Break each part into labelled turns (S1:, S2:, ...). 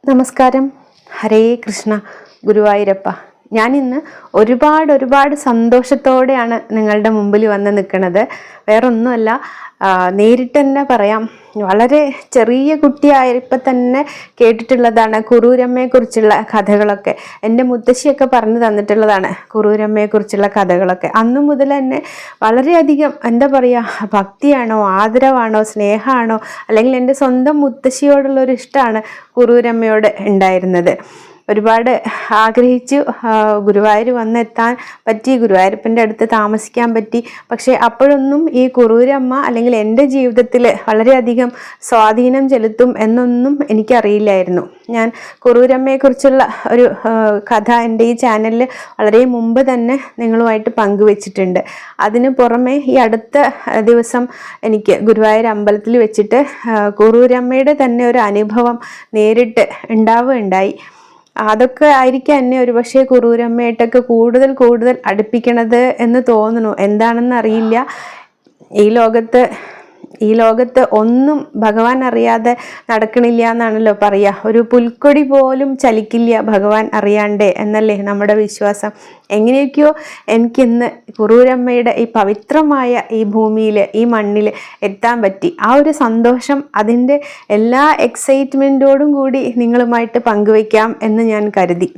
S1: നമസ്കാരം. ഹരേ കൃഷ്ണ. ഗുരുവായൂരപ്പ. ഞാനിന്ന് ഒരുപാട് സന്തോഷത്തോടെയാണ് നിങ്ങളുടെ മുമ്പിൽ വന്ന് നിൽക്കുന്നത്. വേറൊന്നുമല്ല, നേരിട്ട് തന്നെ പറയാം. വളരെ ചെറിയ കുട്ടിയായപ്പോൾ തന്നെ കേട്ടിട്ടുള്ളതാണ് കുറൂരമ്മയെക്കുറിച്ചുള്ള കഥകളൊക്കെ. എൻ്റെ മുത്തശ്ശിയൊക്കെ പറഞ്ഞു തന്നിട്ടുള്ളതാണ് കുറൂരമ്മയെക്കുറിച്ചുള്ള കഥകളൊക്കെ. അന്നു മുതൽ തന്നെ വളരെയധികം എന്താ പറയുക, ഭക്തിയാണോ ആദരവാണോ സ്നേഹമാണോ അല്ലെങ്കിൽ എൻ്റെ സ്വന്തം മുത്തശ്ശിയോടുള്ളൊരു ഇഷ്ടമാണ് കുറൂരമ്മയോട് ഉണ്ടായിരുന്നത്. ഒരുപാട് ആഗ്രഹിച്ചു ഗുരുവായൂർ വന്നെത്താൻ പറ്റി, ഗുരുവായൂരപ്പൻ്റെ അടുത്ത് താമസിക്കാൻ പറ്റി. പക്ഷേ അപ്പോഴൊന്നും ഈ കുറൂരമ്മ അല്ലെങ്കിൽ എൻ്റെ ജീവിതത്തിൽ വളരെയധികം സ്വാധീനം ചെലുത്തും എന്നൊന്നും എനിക്കറിയില്ലായിരുന്നു. ഞാൻ കുറൂരമ്മയെക്കുറിച്ചുള്ള ഒരു കഥ എൻ്റെ ഈ ചാനലിൽ വളരെ മുമ്പ് തന്നെ നിങ്ങളുമായിട്ട് പങ്കുവച്ചിട്ടുണ്ട്. അതിന് പുറമെ ഈ അടുത്ത ദിവസം എനിക്ക് ഗുരുവായൂർ അമ്പലത്തിൽ വെച്ചിട്ട് കുറൂരമ്മയുടെ തന്നെ ഒരു അനുഭവം നേരിട്ട് ഉണ്ടാവുകയുണ്ടായി. അതൊക്കെ ആയിരിക്കും എന്നെ ഒരുപക്ഷെ കുറൂരമ്മയായിട്ടൊക്കെ കൂടുതൽ അടുപ്പിക്കണത് എന്ന് തോന്നുന്നു. എന്താണെന്ന് അറിയില്ല. ഈ ലോകത്ത് ഒന്നും ഭഗവാൻ അറിയാതെ നടക്കണില്ല എന്നാണല്ലോ പറയുക. ഒരു പുൽക്കൊടി പോലും ചലിക്കില്ല ഭഗവാൻ അറിയാണ്ടേ എന്നല്ലേ നമ്മുടെ വിശ്വാസം. എങ്ങനെയൊക്കെയോ എനിക്കിന്ന് കുറൂരമ്മയുടെ ഈ പവിത്രമായ ഈ ഭൂമിയിൽ, ഈ മണ്ണിൽ എത്താൻ പറ്റി. ആ ഒരു സന്തോഷം, അതിൻ്റെ എല്ലാ എക്സൈറ്റ്മെൻറ്റോടും കൂടി നിങ്ങളുമായിട്ട് പങ്കുവയ്ക്കാം എന്ന് ഞാൻ കരുതി.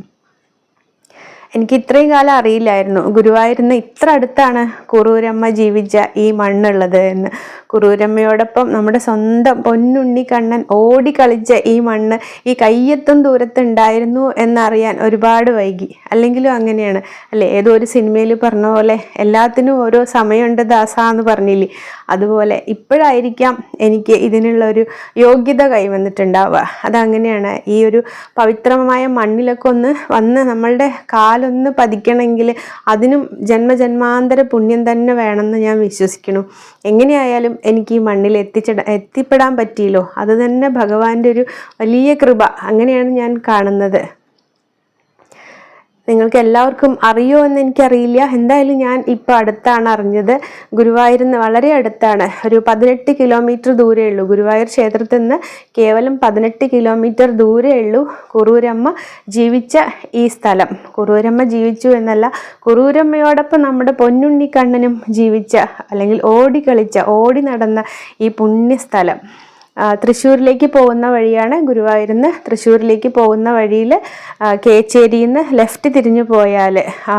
S1: എനിക്ക് ഇത്രയും കാലം അറിയില്ലായിരുന്നു ഗുരുവായൂരിന്ന് ഇത്ര അടുത്താണ് കുറൂരമ്മ ജീവിച്ച ഈ മണ്ണുള്ളത് എന്ന്. കുറൂരമ്മയോടൊപ്പം നമ്മുടെ സ്വന്തം പൊന്നുണ്ണി കണ്ണൻ ഓടിക്കളിച്ച ഈ മണ്ണ് ഈ കയ്യെത്തും ദൂരത്തുണ്ടായിരുന്നു എന്നറിയാൻ ഒരുപാട് വൈകി. അല്ലെങ്കിലും അങ്ങനെയാണ് അല്ലേ? ഏതോ ഒരു സിനിമയിൽ പറഞ്ഞ പോലെ എല്ലാത്തിനും ഓരോ സമയമുണ്ട് ദാസ എന്ന് പറഞ്ഞില്ലേ, അതുപോലെ ഇപ്പോഴായിരിക്കാം എനിക്ക് ഇതിനുള്ളൊരു യോഗ്യത കൈവന്നിട്ടുണ്ടാവുക. അതങ്ങനെയാണ്. ഈ ഒരു പവിത്രമായ മണ്ണിലൊക്കെ ഒന്ന് വന്ന് നമ്മളുടെ കാലൊന്ന് പതിക്കണമെങ്കിൽ അതിനും ജന്മജന്മാന്തര പുണ്യം തന്നെ വേണമെന്ന് ഞാൻ വിശ്വസിക്കുന്നു. എങ്ങനെയായാലും എനിക്ക് ഈ മണ്ണിൽ എത്തിപ്പെടാൻ പറ്റിയല്ലോ, അത് തന്നെ ഭഗവാന്റെ ഒരു വലിയ കൃപ. അങ്ങനെയാണ് ഞാൻ കാണുന്നത്. നിങ്ങൾക്ക് എല്ലാവർക്കും അറിയോ എന്ന് എനിക്കറിയില്ല. എന്തായാലും ഞാൻ ഇപ്പോൾ അടുത്താണ് അറിഞ്ഞത്. ഗുരുവായൂരിൽ വളരെ അടുത്താണ്, ഒരു 18 കിലോമീറ്റർ ദൂരേ ഉള്ളൂ. ഗുരുവായൂർ ക്ഷേത്രത്തിൽ നിന്ന് കേവലം 18 കിലോമീറ്റർ ദൂരേ ഉള്ളൂ കുറൂരമ്മ ജീവിച്ച ഈ സ്ഥലം. കുറൂരമ്മ ജീവിച്ചു എന്നല്ല, കുറൂരമ്മയോടൊപ്പം നമ്മുടെ പൊന്നുണ്ണിക്കണ്ണനും ജീവിച്ച അല്ലെങ്കിൽ ഓടി നടന്ന ഈ പുണ്യസ്ഥലം. തൃശ്ശൂരിലേക്ക് പോകുന്ന വഴിയാണ്. ഗുരുവായൂരിൽ നിന്ന് തൃശ്ശൂരിലേക്ക് പോകുന്ന വഴിയിൽ കേച്ചേരിയിൽ നിന്ന് ലെഫ്റ്റ് തിരിഞ്ഞു പോയാൽ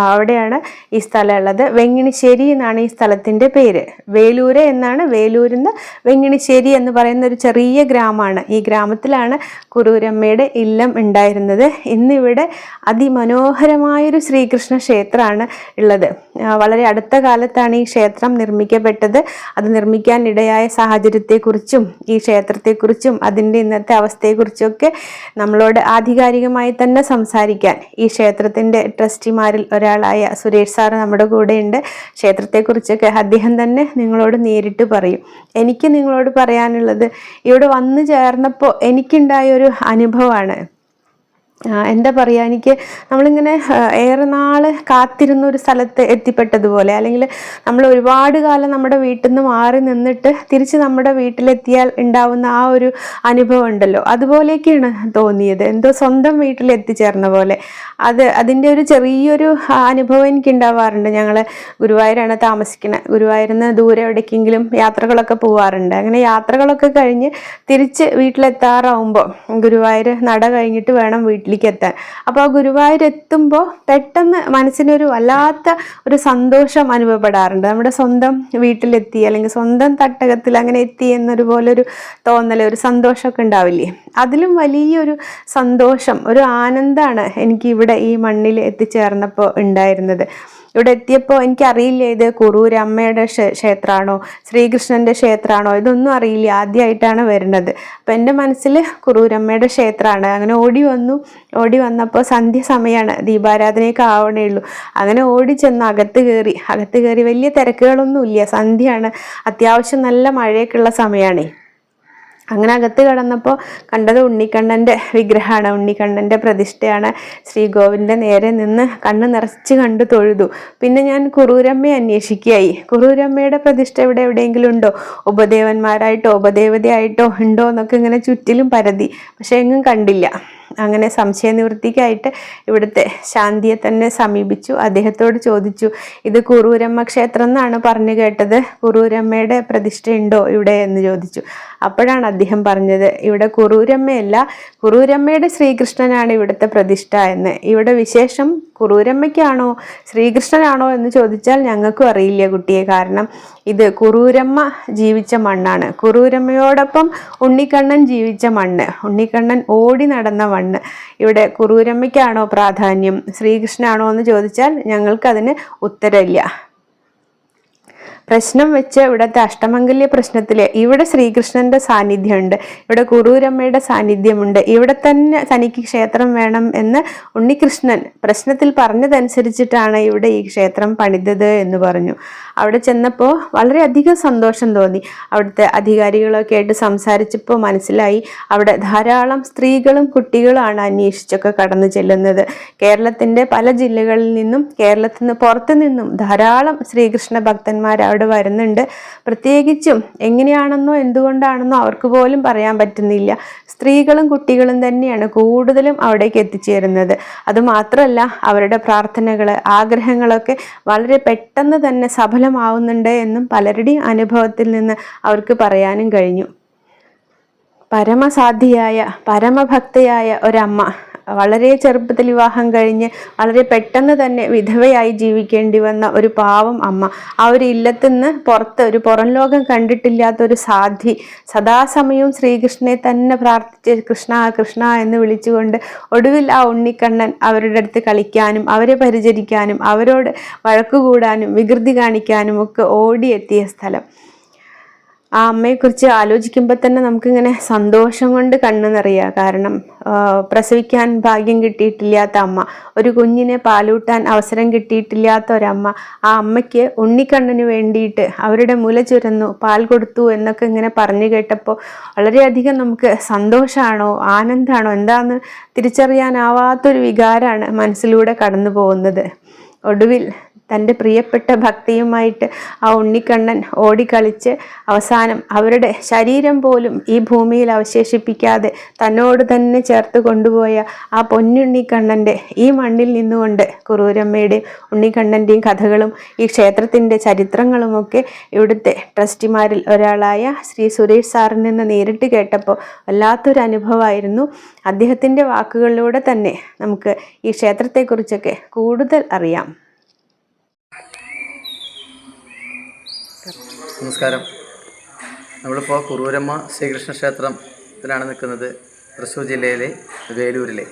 S1: അവിടെയാണ് ഈ സ്ഥലം ഉള്ളത്. വെങ്ങിണിശ്ശേരി എന്നാണ് ഈ സ്ഥലത്തിൻ്റെ പേര്. വേലൂര് എന്നാണ്. വേലൂരിൽ നിന്ന് വെങ്ങിണിശ്ശേരി എന്ന് പറയുന്ന ഒരു ചെറിയ ഗ്രാമമാണ്. ഈ ഗ്രാമത്തിലാണ് കുറൂരമ്മയുടെ ഇല്ലം ഉണ്ടായിരുന്നത്. ഇന്നിവിടെ അതിമനോഹരമായൊരു ശ്രീകൃഷ്ണ ക്ഷേത്രമാണ് ഉള്ളത്. വളരെ അടുത്ത കാലത്താണ് ഈ ക്ഷേത്രം നിർമ്മിക്കപ്പെട്ടത്. അത് നിർമ്മിക്കാനിടയായ സാഹചര്യത്തെക്കുറിച്ചും ഈ ക്ഷേത്രത്തെക്കുറിച്ചും അതിൻ്റെ ഇന്നത്തെ അവസ്ഥയെക്കുറിച്ചൊക്കെ നമ്മളോട് ആധികാരികമായി തന്നെ സംസാരിക്കാൻ ഈ ക്ഷേത്രത്തിൻ്റെ ട്രസ്റ്റിമാരിൽ ഒരാളായ സുരേഷ് സാറ് നമ്മുടെ കൂടെയുണ്ട്. ക്ഷേത്രത്തെക്കുറിച്ചൊക്കെ അദ്ദേഹം തന്നെ നിങ്ങളോട് നേരിട്ട് പറയും. എനിക്ക് നിങ്ങളോട് പറയാനുള്ളത്, ഇവിടെ വന്നു ചേർന്നപ്പോൾ എനിക്കുണ്ടായൊരു അനുഭവമാണ്. എന്താ പറയുക, എനിക്ക് നമ്മളിങ്ങനെ ഏറെ നാൾ കാത്തിരുന്ന ഒരു സ്ഥലത്ത് എത്തിപ്പെട്ടതുപോലെ, അല്ലെങ്കിൽ നമ്മൾ ഒരുപാട് കാലം നമ്മുടെ വീട്ടിൽ നിന്ന് മാറി നിന്നിട്ട് തിരിച്ച് നമ്മുടെ വീട്ടിലെത്തിയാൽ ഉണ്ടാവുന്ന ആ ഒരു അനുഭവം ഉണ്ടല്ലോ, അതുപോലെയൊക്കെയാണ് തോന്നിയത്. എന്തോ സ്വന്തം വീട്ടിൽ എത്തിച്ചേർന്ന പോലെ. അതിൻ്റെ ഒരു ചെറിയൊരു അനുഭവം എനിക്ക് ഉണ്ടാവാറുണ്ട്. ഞങ്ങൾ ഗുരുവായൂരാണ് താമസിക്കുന്നത്. ഗുരുവായൂരിൽ നിന്ന് ദൂരെ എവിടേക്കെങ്കിലും യാത്രകളൊക്കെ പോവാറുണ്ട്. അങ്ങനെ യാത്രകളൊക്കെ കഴിഞ്ഞ് തിരിച്ച് വീട്ടിലെത്താറാവുമ്പോൾ ഗുരുവായൂർ നട കഴിഞ്ഞിട്ട് വേണം വീട്ടിലേക്ക് എത്താൻ. അപ്പോൾ ആ ഗുരുവായൂർ എത്തുമ്പോൾ പെട്ടെന്ന് മനസ്സിനൊരു വല്ലാത്ത ഒരു സന്തോഷം അനുഭവപ്പെടാറുണ്ട്. നമ്മുടെ സ്വന്തം വീട്ടിലെത്തി അല്ലെങ്കിൽ സ്വന്തം തട്ടകത്തിൽ അങ്ങനെ എത്തി എന്നൊരു പോലൊരു തോന്നൽ, ഒരു സന്തോഷമൊക്കെ ഉണ്ടാവില്ലേ? അതിലും വലിയൊരു സന്തോഷം, ഒരു ആനന്ദമാണ് എനിക്ക് ഇവിടെ ഈ മണ്ണിൽ എത്തിച്ചേർന്നപ്പോൾ ഉണ്ടായിരുന്നത്. ഇവിടെ എത്തിയപ്പോൾ എനിക്കറിയില്ല ഇത് കുറൂരമ്മയുടെ ക്ഷേത്രമാണോ ശ്രീകൃഷ്ണൻ്റെ ക്ഷേത്രമാണോ, ഇതൊന്നും അറിയില്ല. ആദ്യമായിട്ടാണ് വരുന്നത്. അപ്പം എൻ്റെ മനസ്സിൽ കുറൂരമ്മയുടെ ക്ഷേത്രമാണ്. അങ്ങനെ ഓടി വന്നപ്പോൾ സന്ധ്യ സമയമാണ്, ദീപാരാധനയൊക്കെ ആവണേ ഉള്ളൂ. അങ്ങനെ ഓടി ചെന്ന് അകത്ത് കയറി വലിയ തിരക്കുകളൊന്നുമില്ല. സന്ധ്യയാണ്, അത്യാവശ്യം നല്ല മഴയൊക്കെ ഉള്ള സമയമാണ്. അങ്ങനെ അകത്ത് കടന്നപ്പോൾ കണ്ടത് ഉണ്ണിക്കണ്ണൻ്റെ വിഗ്രഹമാണ്, ഉണ്ണിക്കണ്ണൻ്റെ പ്രതിഷ്ഠയാണ്. ശ്രീകോവിലിൻ്റെ നേരെ നിന്ന് കണ്ണ് നിറച്ച് കണ്ടു തൊഴുതു. പിന്നെ ഞാൻ കുറൂരമ്മയെ അന്വേഷിക്കുകയായി. കുറൂരമ്മയുടെ പ്രതിഷ്ഠ എവിടെയെങ്കിലും ഉണ്ടോ, ഉപദേവന്മാരായിട്ടോ ഉപദേവതയായിട്ടോ ഉണ്ടോ എന്നൊക്കെ ഇങ്ങനെ ചുറ്റിലും പരതി. പക്ഷെ എങ്ങും കണ്ടില്ല. അങ്ങനെ സംശയനിവൃത്തിക്കായിട്ട് ഇവിടുത്തെ ശാന്തിയെ തന്നെ സമീപിച്ചു. അദ്ദേഹത്തോട് ചോദിച്ചു, ഇത് കുറൂരമ്മ ക്ഷേത്രം എന്നാണ് പറഞ്ഞു കേട്ടത്, കുറൂരമ്മയുടെ പ്രതിഷ്ഠയുണ്ടോ ഇവിടെ എന്ന് ചോദിച്ചു. അപ്പോഴാണ് അദ്ദേഹം പറഞ്ഞത്, ഇവിടെ കുറൂരമ്മയല്ല, കുറൂരമ്മയുടെ ശ്രീകൃഷ്ണനാണ് ഇവിടുത്തെ പ്രതിഷ്ഠ എന്ന്. ഇവിടെ വിശേഷം കുറൂരമ്മയ്ക്കാണോ ശ്രീകൃഷ്ണനാണോ എന്ന് ചോദിച്ചാൽ ഞങ്ങൾക്കും അറിയില്ല കുട്ടിയെ. കാരണം ഇത് കുറൂരമ്മ ജീവിച്ച മണ്ണാണ്. കുറൂരമ്മയോടൊപ്പം ഉണ്ണിക്കണ്ണൻ ജീവിച്ച മണ്ണ്, ഉണ്ണിക്കണ്ണൻ ഓടി നടന്ന മണ്ണ്. ഇവിടെ കുറൂരമ്മയ്ക്കാണോ പ്രാധാന്യം ശ്രീകൃഷ്ണനാണോ എന്ന് ചോദിച്ചാൽ ഞങ്ങൾക്കതിന് ഉത്തരമില്ല. പ്രശ്നം വെച്ച് ഇവിടുത്തെ അഷ്ടമംഗല്യ പ്രശ്നത്തില് ഇവിടെ ശ്രീകൃഷ്ണന്റെ സാന്നിധ്യമുണ്ട്, ഇവിടെ കുറൂരമ്മയുടെ സാന്നിധ്യമുണ്ട്, ഇവിടെ തന്നെ തനിക്ക് ക്ഷേത്രം വേണം എന്ന് ഉണ്ണികൃഷ്ണൻ പ്രശ്നത്തിൽ പറഞ്ഞതനുസരിച്ചിട്ടാണ് ഇവിടെ ഈ ക്ഷേത്രം പണിതത് എന്ന് പറഞ്ഞു. അവിടെ ചെന്നപ്പോൾ വളരെയധികം സന്തോഷം തോന്നി. അവിടുത്തെ അധികാരികളൊക്കെ ആയിട്ട് സംസാരിച്ചപ്പോൾ മനസ്സിലായി അവിടെ ധാരാളം സ്ത്രീകളും കുട്ടികളുമാണ് അന്വേഷിച്ചൊക്കെ കടന്നു ചെല്ലുന്നത്. കേരളത്തിൻ്റെ പല ജില്ലകളിൽ നിന്നും കേരളത്തിൽ നിന്ന് പുറത്തു നിന്നും ധാരാളം ശ്രീകൃഷ്ണ ഭക്തന്മാർ അവിടെ വരുന്നുണ്ട്. പ്രത്യേകിച്ചും എങ്ങനെയാണെന്നോ എന്തുകൊണ്ടാണെന്നോ അവർക്ക് പോലും പറയാൻ പറ്റുന്നില്ല, സ്ത്രീകളും കുട്ടികളും തന്നെയാണ് കൂടുതലും അവിടേക്ക് എത്തിച്ചേരുന്നത്. അതുമാത്രമല്ല അവരുടെ പ്രാർത്ഥനകൾ ആഗ്രഹങ്ങളൊക്കെ വളരെ പെട്ടെന്ന് തന്നെ സഫലമാവുന്നുണ്ട് എന്നും പലരുടെയും അനുഭവത്തിൽ നിന്ന് അവർക്ക് പറയാനും കഴിഞ്ഞു. പരമസാധ്യയായ പരമഭക്തയായ ഒരമ്മ, വളരെ ചെറുപ്പത്തിൽ വിവാഹം കഴിഞ്ഞ് വളരെ പെട്ടെന്ന് തന്നെ വിധവയായി ജീവിക്കേണ്ടി വന്ന ഒരു പാവം അമ്മ, ആ ഒരു ഇല്ലത്തുനിന്ന് പുറത്ത് ഒരു പുറം ലോകം കണ്ടിട്ടില്ലാത്ത ഒരു സാധ്വി, സദാസമയവും ശ്രീകൃഷ്ണനെ തന്നെ പ്രാർത്ഥിച്ച് കൃഷ്ണ കൃഷ്ണ എന്ന് വിളിച്ചുകൊണ്ട് ഒടുവിൽ ആ ഉണ്ണിക്കണ്ണൻ അവരുടെ അടുത്ത് കളിക്കാനും അവരെ പരിചരിക്കാനും അവരോട് വഴക്കുകൂടാനും വികൃതി കാണിക്കാനും ഒക്കെ ഓടിയെത്തിയ സ്ഥലം. ആ അമ്മയെക്കുറിച്ച് ആലോചിക്കുമ്പോൾ തന്നെ നമുക്കിങ്ങനെ സന്തോഷം കൊണ്ട് കണ്ണു നിറയുക. കാരണം പ്രസവിക്കാൻ ഭാഗ്യം കിട്ടിയിട്ടില്ലാത്ത അമ്മ, ഒരു കുഞ്ഞിനെ പാലൂട്ടാൻ അവസരം കിട്ടിയിട്ടില്ലാത്ത ഒരമ്മ, ആ അമ്മയ്ക്ക് ഉണ്ണിക്കണ്ണന് വേണ്ടിയിട്ട് അവരുടെ മുല ചുരന്നു പാൽ കൊടുത്തു എന്നൊക്കെ ഇങ്ങനെ പറഞ്ഞു കേട്ടപ്പോൾ വളരെയധികം നമുക്ക് സന്തോഷമാണോ ആനന്ദമാണോ എന്താണെന്ന് തിരിച്ചറിയാനാവാത്തൊരു വികാരമാണ് മനസ്സിലൂടെ കടന്നു പോകുന്നത്. ഒടുവിൽ തൻ്റെ പ്രിയപ്പെട്ട ഭക്തിയുമായിട്ട് ആ ഉണ്ണിക്കണ്ണൻ ഓടിക്കളിച്ച് അവസാനം അവരുടെ ശരീരം പോലും ഈ ഭൂമിയിൽ അവശേഷിപ്പിക്കാതെ തന്നോട് തന്നെ ചേർത്ത് കൊണ്ടുപോയ ആ പൊന്നുണ്ണിക്കണ്ണൻ്റെ ഈ മണ്ണിൽ നിന്നുകൊണ്ട് കുറൂരമ്മയുടെയും ഉണ്ണിക്കണ്ണൻ്റെയും കഥകളും ഈ ക്ഷേത്രത്തിൻ്റെ ചരിത്രങ്ങളുമൊക്കെ ഇവിടുത്തെ ട്രസ്റ്റിമാരിൽ ഒരാളായ ശ്രീ സുരേഷ് സാറിൽ നിന്ന് നേരിട്ട് കേട്ടപ്പോൾ വല്ലാത്തൊരു അനുഭവമായിരുന്നു. അദ്ദേഹത്തിൻ്റെ വാക്കുകളിലൂടെ തന്നെ നമുക്ക് ഈ ക്ഷേത്രത്തെക്കുറിച്ചൊക്കെ കൂടുതൽ അറിയാം.
S2: നമസ്കാരം. നമ്മളിപ്പോൾ കുറൂരമ്മ ശ്രീകൃഷ്ണ ക്ഷേത്രത്തിലാണ് നിൽക്കുന്നത്, തൃശ്ശൂർ ജില്ലയിലെ വേലൂരിലെ.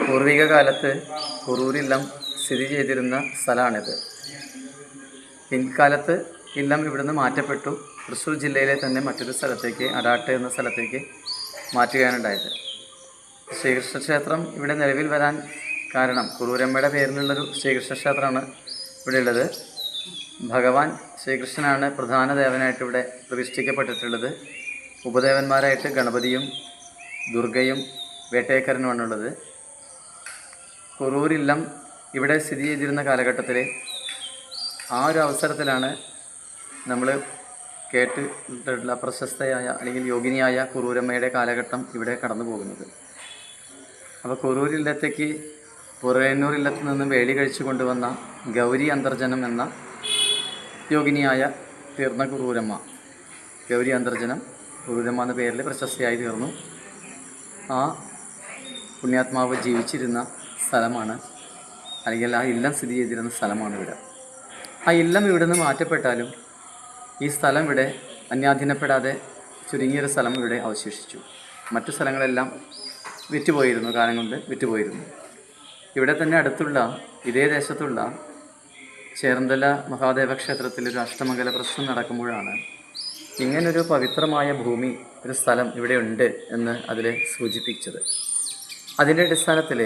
S2: പൂർവിക കാലത്ത് കുറൂരില്ലം സ്ഥിതി ചെയ്തിരുന്ന സ്ഥലമാണിത്. പിൻകാലത്ത് ഇല്ലം ഇവിടുന്ന് മാറ്റപ്പെട്ടു തൃശ്ശൂർ ജില്ലയിലെ തന്നെ മറ്റൊരു സ്ഥലത്തേക്ക്, അടാട്ട് എന്ന സ്ഥലത്തേക്ക് മാറ്റുകയാണുണ്ടായത്. ശ്രീകൃഷ്ണ ക്ഷേത്രം ഇവിടെ നിലവിൽ വരാൻ കാരണം കുറൂരമ്മയുടെ പേരിലുള്ളൊരു ശ്രീകൃഷ്ണ ക്ഷേത്രമാണ് ഇവിടെ ഉള്ളത്. ഭഗവാൻ ശ്രീകൃഷ്ണനാണ് പ്രധാന ദേവനായിട്ട് ഇവിടെ പ്രതിഷ്ഠിക്കപ്പെട്ടിട്ടുള്ളത്. ഉപദേവന്മാരായിട്ട് ഗണപതിയും ദുർഗയും വേട്ടേക്കരനുമാണുള്ളത്. കുറൂരില്ലം ഇവിടെ സ്ഥിതി ചെയ്തിരുന്ന കാലഘട്ടത്തിൽ ആ ഒരു അവസരത്തിലാണ് നമ്മൾ കേട്ടിട്ടുള്ള പ്രശസ്തയായ അല്ലെങ്കിൽ യോഗിനിയായ കുറൂരമ്മയുടെ കാലഘട്ടം ഇവിടെ കടന്നു പോകുന്നത്. അപ്പോൾ കുറൂരില്ലത്തേക്ക് പുറയന്നൂർ ഇല്ലത്തു നിന്നും വേലി കഴിച്ചു കൊണ്ടുവന്ന ഗൗരി അന്തർജനം എന്ന യോഗിനിയായ തീർന്ന കുറൂരമ്മ, ഗൗരി അന്തർജനം കുറൂരമ്മ എന്ന പേരിൽ പ്രശസ്തയായി തീർന്നു. ആ പുണ്യാത്മാവ് ജീവിച്ചിരുന്ന സ്ഥലമാണ്, അല്ലെങ്കിൽ ആ ഇല്ലം സ്ഥിതി ചെയ്തിരുന്ന സ്ഥലമാണ് ഇവിടെ. ആ ഇല്ലം ഇവിടെ നിന്ന് മാറ്റപ്പെട്ടാലും ഈ സ്ഥലം ഇവിടെ അന്യാധീനപ്പെടാതെ ചുരുങ്ങിയൊരു സ്ഥലം ഇവിടെ അവശേഷിച്ചു. മറ്റു സ്ഥലങ്ങളെല്ലാം വിറ്റുപോയിരുന്നു, കാലം കൊണ്ട് വിറ്റുപോയിരുന്നു. ഇവിടെ തന്നെ അടുത്തുള്ള ഇതേ ദേശത്തുള്ള ചേർന്തല മഹാദേവ ക്ഷേത്രത്തിൽ ഒരു അഷ്ടമംഗല പ്രശ്നം നടക്കുമ്പോഴാണ് ഇങ്ങനൊരു പവിത്രമായ ഭൂമി, ഒരു സ്ഥലം ഇവിടെ ഉണ്ട് എന്ന് അതിൽ സൂചിപ്പിച്ചത്. അതിൻ്റെ അടിസ്ഥാനത്തിൽ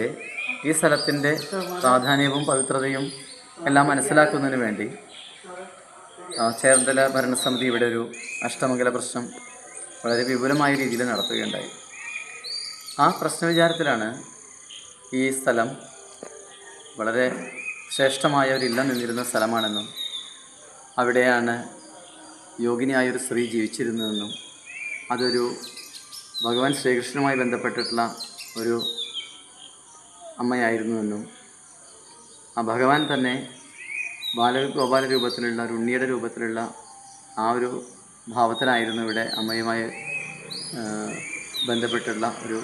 S2: ഈ സ്ഥലത്തിൻ്റെ പ്രാധാന്യവും പവിത്രതയും എല്ലാം മനസ്സിലാക്കുന്നതിന് വേണ്ടി ചേർന്തല ഭരണസമിതി ഇവിടെ ഒരു അഷ്ടമംഗല പ്രശ്നം വളരെ വിപുലമായ രീതിയിൽ നടത്തുകയുണ്ടായി. ആ പ്രശ്നവിചാരത്തിലാണ് ഈ സ്ഥലം വളരെ ശ്രേഷ്ഠമായ ഒരു ഇല്ലം നിന്നിരുന്ന സ്ഥലമാണെന്നും അവിടെയാണ് യോഗിനിയായൊരു സ്ത്രീ ജീവിച്ചിരുന്നതെന്നും അതൊരു ഭഗവാൻ ശ്രീകൃഷ്ണനുമായി ബന്ധപ്പെട്ടിട്ടുള്ള ഒരു അമ്മയായിരുന്നുവെന്നും ആ ഭഗവാൻ തന്നെ ബാലഗോപാല രൂപത്തിലുള്ള ഒരു ഉണ്ണിയുടെ രൂപത്തിലുള്ള ആ ഒരു ഭാവത്തിലായിരുന്നു ഇവിടെ അമ്മയുമായി ബന്ധപ്പെട്ടുള്ള ഒരു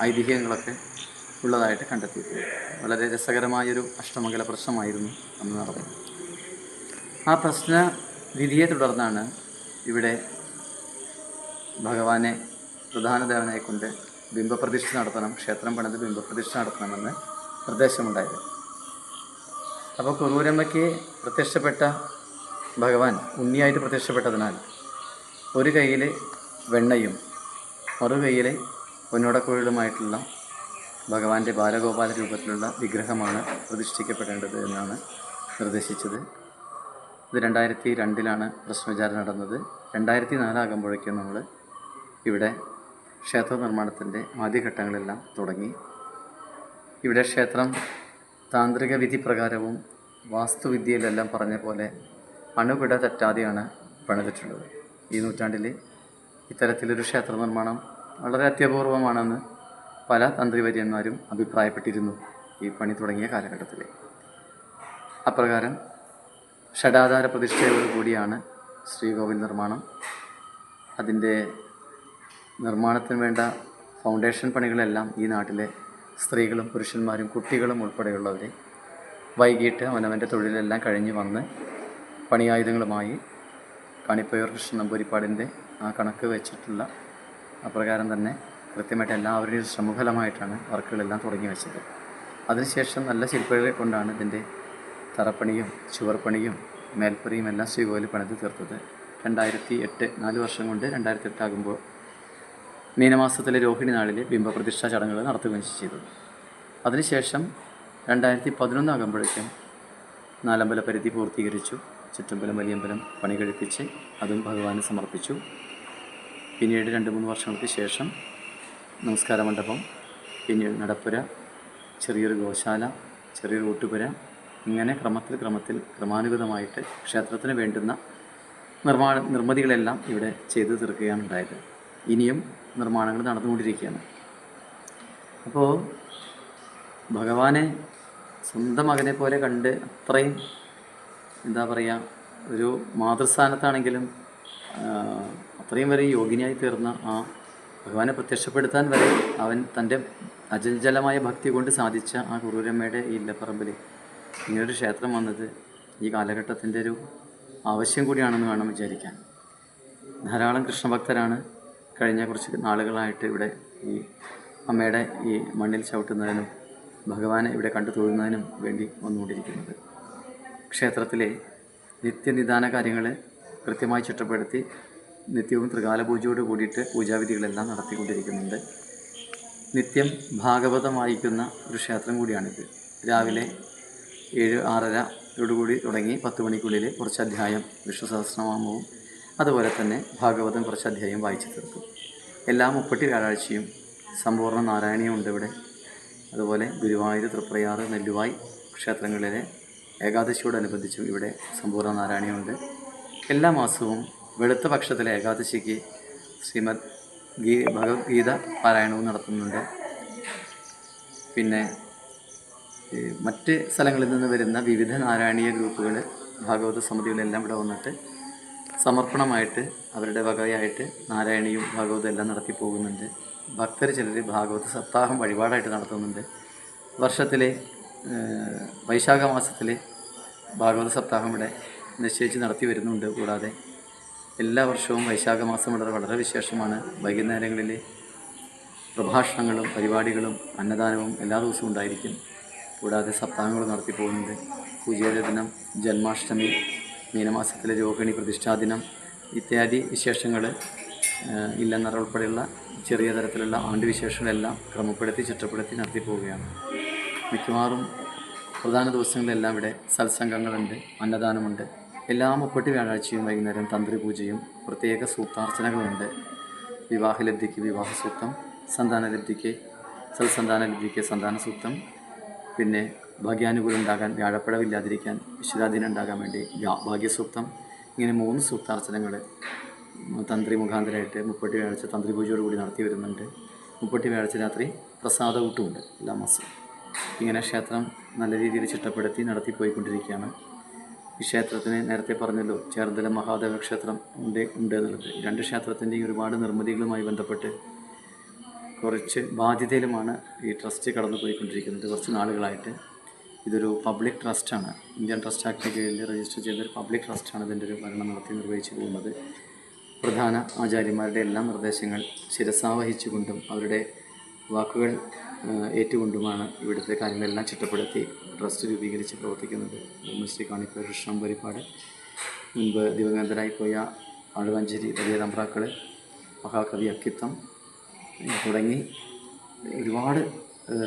S2: ഐതിഹ്യങ്ങളൊക്കെ ഉള്ളതായിട്ട് കണ്ടെത്തിയിട്ടുണ്ട്. വളരെ രസകരമായൊരു അഷ്ടമംഗല പ്രശ്നമായിരുന്നു അന്ന് നടന്നത്. ആ പ്രശ്ന വിധിയെ തുടർന്നാണ് ഇവിടെ ഭഗവാനെ പ്രധാന ദേവനായി കൊണ്ട് ബിംബപ്രതിഷ്ഠ നടത്തണം, ക്ഷേത്രം പണിത് ബിംബപ്രതിഷ്ഠ നടത്തണമെന്ന് നിർദ്ദേശമുണ്ടായത്. അപ്പോൾ കുറൂരമ്മയ്ക്ക് പ്രത്യക്ഷപ്പെട്ട ഭഗവാൻ ഉണ്ണിയായിട്ട് പ്രത്യക്ഷപ്പെട്ടതിനാൽ ഒരു കയ്യിൽ വെണ്ണയും മറു കയ്യിൽ പൊന്നോടക്കുഴലുമായിട്ടുള്ള ഭഗവാന്റെ ബാലഗോപാല രൂപത്തിലുള്ള വിഗ്രഹമാണ് പ്രതിഷ്ഠിക്കപ്പെടേണ്ടത് എന്നാണ് നിർദ്ദേശിച്ചത്. ഇത് 2002 പ്രശ്നവിചാരം നടന്നത്. 2004 ആകുമ്പോഴേക്കും നമ്മൾ ഇവിടെ ക്ഷേത്ര നിർമ്മാണത്തിൻ്റെ ആദ്യഘട്ടങ്ങളെല്ലാം തുടങ്ങി. ഇവിടെ ക്ഷേത്രം താന്ത്രിക വിധി പ്രകാരവും വാസ്തുവിദ്യയിലെല്ലാം പറഞ്ഞ പോലെ അണുപിട തെറ്റാതെയാണ് പണിതിട്ടുള്ളത്. ഈ നൂറ്റാണ്ടിൽ ഇത്തരത്തിലൊരു ക്ഷേത്ര നിർമ്മാണം വളരെ അത്യപൂർവമാണെന്ന് പല തന്ത്രിവര്യന്മാരും അഭിപ്രായപ്പെട്ടിരുന്നു ഈ പണി തുടങ്ങിയ കാലഘട്ടത്തിൽ. അപ്രകാരം ഷഡാധാര പ്രതിഷ്ഠയോടുകൂടിയാണ് ശ്രീകോവിൽ നിർമ്മാണം. അതിൻ്റെ നിർമ്മാണത്തിന് വേണ്ട ഫൗണ്ടേഷൻ പണികളെല്ലാം ഈ നാട്ടിലെ സ്ത്രീകളും പുരുഷന്മാരും കുട്ടികളും ഉൾപ്പെടെയുള്ളവർ വൈകിട്ട് അവനവൻ്റെ തൊഴിലെല്ലാം കഴിഞ്ഞ് വന്ന് പണിയായുധങ്ങളുമായി കാണിപ്പയൂർ കൃഷ്ണൻ നമ്പൂതിരിപ്പാടിൻ്റെ ആ കണക്ക് വെച്ചിട്ടുള്ള അപ്രകാരം തന്നെ കൃത്യമായിട്ട് എല്ലാവരുടെയും ശ്രമഫലമായിട്ടാണ് വർക്കുകളെല്ലാം തുടങ്ങി വെച്ചത്. അതിനുശേഷം നല്ല ശില്പികളെ കൊണ്ടാണ് ഇതിൻ്റെ തറപ്പണിയും ചുവർപ്പണിയും മേൽപ്പുരയും എല്ലാം ശ്രീകോവിൽ പണിത് തീർത്തത്. 2008 4 വർഷം കൊണ്ട് 2008 ആകുമ്പോൾ മീനമാസത്തിലെ രോഹിണി നാളിൽ ബിംബപ്രതിഷ്ഠാ ചടങ്ങുകൾ നടത്തുകയും ചെയ്തത്. അതിനുശേഷം 2011 ആകുമ്പോഴേക്കും നാലമ്പല പരിധി പൂർത്തീകരിച്ചു. ചുറ്റമ്പലം വലിയമ്പലം പണി കഴിപ്പിച്ച് അതും ഭഗവാന് സമർപ്പിച്ചു. പിന്നീട് 2-3 വർഷങ്ങൾക്ക് ശേഷം നമസ്കാര മണ്ഡപം, പിന്നീട് നടപ്പുര, ചെറിയൊരു ഗോശാല, ചെറിയൊരു ഊട്ടുപുര, ഇങ്ങനെ ക്രമത്തിൽ ക്രമാനുഗതമായിട്ട് ക്ഷേത്രത്തിന് വേണ്ടുന്ന നിർമ്മിതികളെല്ലാം ഇവിടെ ചെയ്തു തീർക്കുകയാണ് ഉണ്ടായത്. ഇനിയും നിർമ്മാണങ്ങൾ നടന്നുകൊണ്ടിരിക്കുകയാണ്. അപ്പോൾ ഭഗവാനെ സ്വന്തം മകനെ പോലെ കണ്ട് അത്രയും എന്താ പറയുക, ഒരു മാതൃസ്ഥാനത്താണെങ്കിലും അത്രയും വരെ യോഗ്യനായി തീർന്ന ആ ഭഗവാനെ പ്രത്യക്ഷപ്പെടുത്താൻ വരെ അവൻ തൻ്റെ അചഞ്ചലമായ ഭക്തി കൊണ്ട് സാധിച്ച ആ കുറൂരമ്മയുടെ ഈ ഇല്ലപ്പറമ്പിൽ ഇങ്ങനൊരു ക്ഷേത്രം വന്നത് ഈ കാലഘട്ടത്തിൻ്റെ ഒരു ആവശ്യം കൂടിയാണെന്ന് വേണം വിചാരിക്കാൻ. ധാരാളം കൃഷ്ണഭക്തരാണ് കഴിഞ്ഞ കുറച്ച് നാളുകളായിട്ട് ഇവിടെ ഈ അമ്മയുടെ ഈ മണ്ണിൽ ചവിട്ടുന്നതിനും ഭഗവാനെ ഇവിടെ കണ്ടു തൊഴുന്നതിനും വേണ്ടി വന്നുകൊണ്ടിരിക്കുന്നത്. ക്ഷേത്രത്തിലെ നിത്യനിദാന കാര്യങ്ങൾ കൃത്യമായി ചിട്ടപ്പെടുത്തി നിത്യവും ത്രികാല പൂജയോട് കൂടിയിട്ട് പൂജാവിധികളെല്ലാം നടത്തിക്കൊണ്ടിരിക്കുന്നുണ്ട്. നിത്യം ഭാഗവതം വായിക്കുന്ന ഒരു ക്ഷേത്രം കൂടിയാണിത്. രാവിലെ 7-6:30 തുടങ്ങി 10 മണിക്കുള്ളിൽ കുറച്ച് അധ്യായം വിഷ്ണു സഹസ്രനാമവും അതുപോലെ തന്നെ ഭാഗവതം കുറച്ച് അധ്യായം വായിച്ചു തീർക്കും. എല്ലാ 30 വ്യാഴാഴ്ചയും സമ്പൂർണ്ണ നാരായണീയമുണ്ട് ഇവിടെ. അതുപോലെ ഗുരുവായൂർ, തൃപ്രയാർ, നെല്ലുവായി ക്ഷേത്രങ്ങളിലെ ഏകാദശിയോടനുബന്ധിച്ചും ഇവിടെ സമ്പൂർണ്ണ നാരായണീയമുണ്ട്. എല്ലാ മാസവും വെളുത്ത പക്ഷത്തിലെ ഏകാദശിക്ക് ശ്രീമദ് ഭഗവത്ഗീത പാരായണവും നടത്തുന്നുണ്ട്. പിന്നെ മറ്റ് സ്ഥലങ്ങളിൽ നിന്ന് വരുന്ന വിവിധ നാരായണീയ ഗ്രൂപ്പുകൾ, ഭാഗവത സമിതികളെല്ലാം ഇവിടെ വന്നിട്ട് സമർപ്പണമായിട്ട് അവരുടെ വകയായിട്ട് നാരായണിയും ഭാഗവതം എല്ലാം നടത്തി പോകുന്നുണ്ട്. ഭക്തർ ചിലർ ഭാഗവത സപ്താഹം വഴിപാടായിട്ട് നടത്തുന്നുണ്ട്. വർഷത്തിലെ വൈശാഖ മാസത്തിലെ ഭാഗവത സപ്താഹം ഇവിടെ നിശ്ചയിച്ച് നടത്തി വരുന്നുണ്ട്. കൂടാതെ എല്ലാ വർഷവും വൈശാഖ മാസം വളരെ വിശേഷമാണ്. വൈകുന്നേരങ്ങളിൽ പ്രഭാഷണങ്ങളും പരിപാടികളും അന്നദാനവും എല്ലാ ദിവസവും ഉണ്ടായിരിക്കും. കൂടാതെ സപ്താഹങ്ങൾ നടത്തി പോകുന്നുണ്ട്. പൂജയുടെ ദിനം, ജന്മാഷ്ടമി, മീനമാസത്തിലെ രോഹിണി പ്രതിഷ്ഠാദിനം ഇത്യാദി വിശേഷങ്ങൾ, ഇല്ലെന്നറ ഉൾപ്പെടെയുള്ള ചെറിയ തരത്തിലുള്ള ആണ്ടുവിശേഷങ്ങളെല്ലാം ക്രമപ്പെടുത്തി ചിട്ടപ്പെടുത്തി നടത്തി പോവുകയാണ്. മിക്കവാറും പ്രധാന ദിവസങ്ങളിലെല്ലാം ഇവിടെ സത്സംഗങ്ങളുണ്ട്, അന്നദാനമുണ്ട്. എല്ലാ 30 വ്യാഴാഴ്ചയും വൈകുന്നേരം തന്ത്രി പൂജയും പ്രത്യേക സൂക്താർച്ചനകളുണ്ട്. വിവാഹലബ്ധിക്ക് വിവാഹസൂക്തം, സന്താനലബ്ധിക്ക് സൽസന്താനലബ്ധിക്ക് സന്താന സൂക്തം, പിന്നെ ഭാഗ്യാനുകൂലം ഉണ്ടാകാൻ, വ്യാഴപ്പഴവില്ലാതിരിക്കാൻ, ഈശ്വരാധീനം ഉണ്ടാകാൻ വേണ്ടി ഭാഗ്യസൂക്തം. ഇങ്ങനെ 3 സൂക്താർച്ചനകൾ തന്ത്രി മുഖാന്തരമായിട്ട് 30 വ്യാഴാഴ്ച തന്ത്രി പൂജയോടുകൂടി നടത്തി വരുന്നുണ്ട്. മുപ്പട്ടി വ്യാഴാഴ്ച രാത്രി പ്രസാദ ഊട്ടുമുണ്ട് എല്ലാ മാസവും. ഇങ്ങനെ ക്ഷേത്രം നല്ല രീതിയിൽ ചിട്ടപ്പെടുത്തി നടത്തിപ്പോയിക്കൊണ്ടിരിക്കുകയാണ്. ഈ ക്ഷേത്രത്തിന് നേരത്തെ പറഞ്ഞല്ലോ, ചേർത്തല മഹാദേവ ക്ഷേത്രം ഉണ്ട് എന്നുള്ളത്. ഈ രണ്ട് ക്ഷേത്രത്തിൻ്റെയും ഒരുപാട് നിർമ്മിതികളുമായി ബന്ധപ്പെട്ട് കുറച്ച് ബാധ്യതയിലുമാണ് ഈ ട്രസ്റ്റ് കടന്നു പോയിക്കൊണ്ടിരിക്കുന്നത് കുറച്ച് നാളുകളായിട്ട്. ഇതൊരു പബ്ലിക് ട്രസ്റ്റാണ്. ഇന്ത്യൻ ട്രസ്റ്റ് ആക്ടിന് കീഴിൽ രജിസ്റ്റർ ചെയ്തൊരു പബ്ലിക് ട്രസ്റ്റാണ് ഇതിൻ്റെ ഒരു ഭരണം നടത്തി നിർവഹിച്ചു പോകുന്നത്. പ്രധാന ആചാര്യന്മാരുടെ എല്ലാ നിർദ്ദേശങ്ങൾ ശിരസാവഹിച്ചുകൊണ്ടും അവരുടെ വാക്കുകൾ ഏറ്റുകൊണ്ടുമാണ് ഇവിടുത്തെ കാര്യങ്ങളെല്ലാം ചിട്ടപ്പെടുത്തി ട്രസ്റ്റ് രൂപീകരിച്ച് പ്രവർത്തിക്കുന്നത്. ശ്രീ കാണിപ്പൂർ കൃഷ്ണൻ പരിപ്പാട്, മുൻപ് ദിവംഗതരായി പോയ ആളുവാഞ്ചേരി വലിയ തമ്പ്രാക്കൾ, മഹാകവി അക്കിത്തം തുടങ്ങി ഒരുപാട്